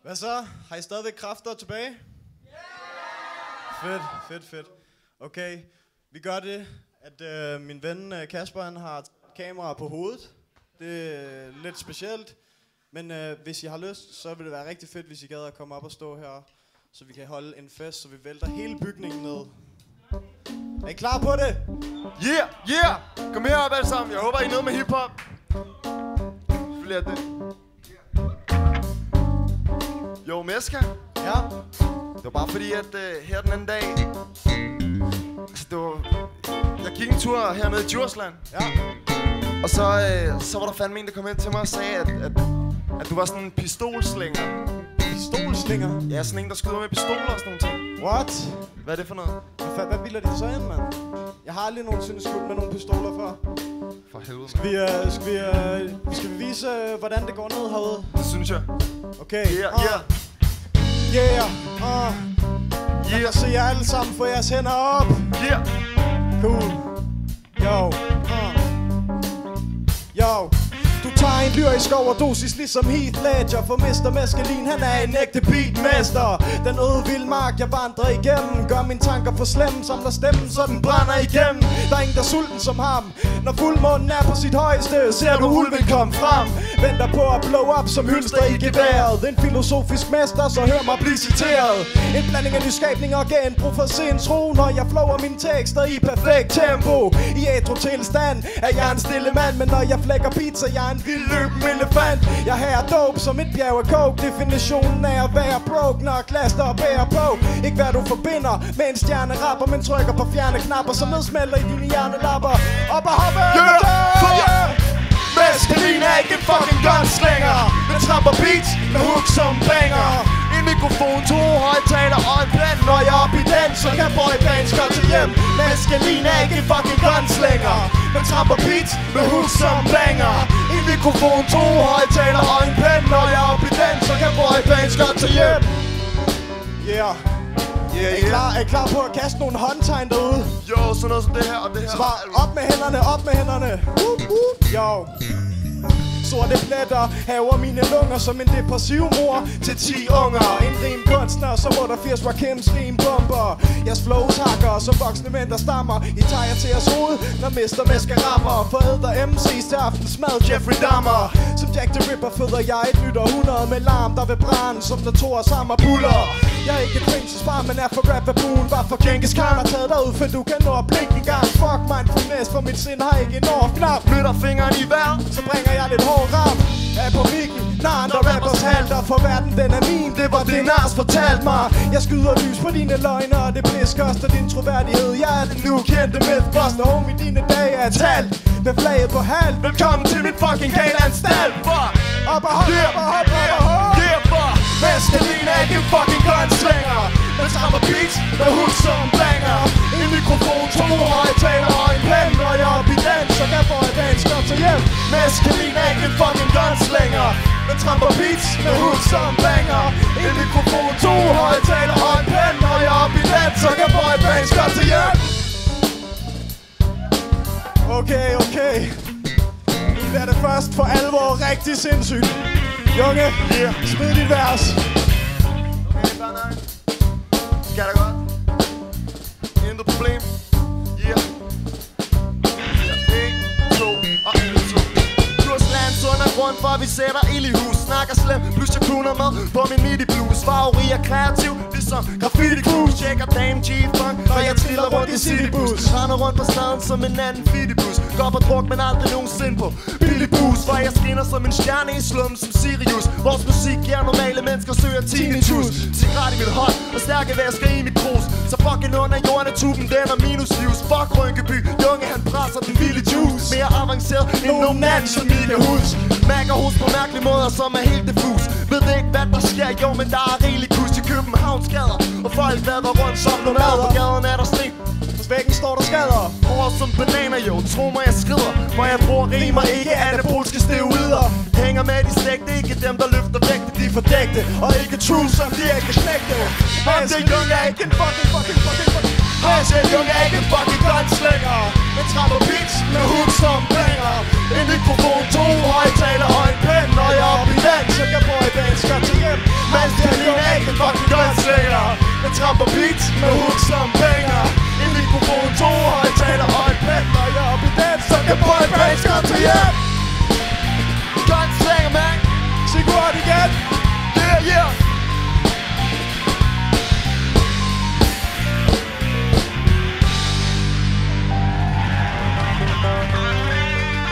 Hvad så? Har I stadigvæk kræfter tilbage? Yeah! Fedt. Okay, vi gør det, at min ven Kasper han har kamera på hovedet. Det er lidt specielt. Men hvis I har lyst, så vil det være rigtig fedt, hvis I gad at komme op og stå her. Så vi kan holde en fest, så vi vælter hele bygningen ned. Er I klar på det? Yeah! Kom herop alle sammen. Jeg håber, I er nede med hiphop. Selvfølgelig er det. Jo, Meska. Ja? Det var bare fordi, at her den anden dag... Altså, det var... Jeg gik en tur hernede i Djursland. Ja. Og så var der fandme en, der kom ind til mig og sagde, at du var sådan en pistolslinger. Pistolslinger? Ja, sådan en, der skyder med pistoler og sådan nogle ting. What? Hvad er det for noget? Hvad bilder de så ind, mand? Jeg har aldrig nogensinde skudt med nogle pistoler før. For helvede, Skal vi vise, hvordan det går ned herude? Det synes jeg. Okay. Yeah. Jeg kan se jer alle sammen. Få jeres hænder op. Yeah. Cool. Yo. Du tager en lyrisk overdosis ligesom Heath Ledger. For Mr. Mescalin, han er en ægte beatmester. Den øde vildmark, jeg vandrer igennem, gør mine tanker for slemme, samler stemmen, så den brænder igennem. Der er ingen, der er sulten som ham. Når fuldmånen er på sit højeste, ser du ulven komme frem. Venter på at blow up som hylster i geværet. En filosofisk mester, så hør mig blive citeret. En blanding af nyskabning og genbrug for sinds ro. Når jeg flower mine tekster i perfekt tempo. I ædru-tilstand er jeg en stille mand, men når jeg flækker pizza, jeg er en vild løben elefant. Jeg her dope som et bjerg af coke. Definitionen af at være broke, når klaster og bærer på. Ikke hvad du forbinder med en stjerne rapper, men trykker på fjerne knapper, som nedsmelter i dine hjernelapper. Op og hoppe! Mescalin er ikke en fucking gunslinger, men tramper beats med hook som banger. En mikrofon, 2 højtaler og en pen. Når jeg er op i den, så kan boybands gå til hjem. Mescalin er ikke en fucking gunslinger, men tramper beats med hook som banger. En mikrofon, 2 højtaler og en pen. Når jeg er op i den, så kan boybands gå til hjem. Er I klar på at kaste nogle håndtegn derude? Jo, sådan noget som det her og det her. Så bare op med hænderne. Jo. Sorte pletter haver mine lunger som en depressiv mor til 10 unger. En rimkunstner som 88 Rakims rimbomber. Jeres flows hakker som voksne mænd der stammer. I tager til jeres hoved når Mr. Meska rammer. Forædler MC's til aftensmad Jeffrey Dahmer. Som Jack the Ripper føder jeg et nyt århundrede med larm der vil brænde som der toer sammen buller. Jeg er ikke Princes far, men er for rap-baboon. Var for Genghis Khan og taget derud, for du kan nå at blinke en gang. Fuck mindfulness, for mit sind har ikke en knap. Flytter fingeren i vejr, så bringer jeg lidt hård ram. Er på mikken, når andre rappers halter. For verden den er min, det var det Nars fortalte mig. Jeg skyder lys på dine løgner, og det pis koster din troværdighed. Jeg er den nu kendte Mythbuster, homie, dine dage er talt. Med flaget på halv, velkommen til min fucking galanstalt. Op og hop, Mescalin er ikke en fucking gunslinger, men tramper beats med hook som banger. En mikrofon, 2 højtaler og en pen. Når jeg er op i den, så kan boybands komme til hjem. Mescalin er ikke en fucking gunslinger, men tramper beats med hook som banger. En mikrofon, 2 højtaler og en pen. Når jeg er op i den, så kan boybands komme til hjem. Okay. Nu bliver det først for alvor rigtig sindssygt. Junge, smid dit vers. Okay, bare nej. Skal da godt. Intet problem. 1, 2 og 1, 2. Djurslands undergrund, for vi sætter ild i hus. Snakker slem, plus jeg kunder med på min midi blues. Farveri er kreativ, ligesom graffiti cruise. Tjekker Dame G-Funk, når jeg triller rundt i citybus. Render rundt på staden som en anden fidibus. Går på druk, men aldrig nogensinde på billig bus. For jeg skinner som en stjerne i slummen som Sirius. Vores musik giver normale mennesker søger tinnitus. Cigaret i mit hånd og stærke væsker i mit krus. Så fucking under jorden er tuben, den er minus views. Fuck Rynkeby, Junge han presser den vilde juice. Mere avanceret end nogen anden som Mika Hus. Mærker hos på mærkelige måder, som er helt diffus. Ved ikke hvad der sker, jo, men der er rigeligt kus i Københavns gader. Og folk vader rundt som nomader. På gaden er der sten, hos væggen står der skader. Hård som bananer, jo, tro mig jeg skrider. For jeg bruger rimer, ikke anabolske steroider. Hænger med de slægte, ikke dem der løfter vægte. De er fordægte, og ikke true som de ægte knægte. Hans Junge er ikke en fucking Hans Junge er ikke en fucking gunslinger, men tramper beats med hook som banger. En mikrofon, 2 højtaler og en pen. Når jeg er op i den, så kan boybands gå til hjem. Mens skal til hjem. Godt slænger, man. Sig godt igen. Yeah, yeah.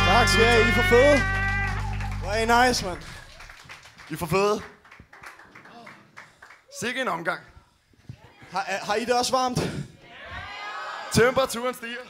Tak skal I for fede. Very nice, man. I er for fede. Sikke en omgang. Har I det også varmt? Temperaturen stiger.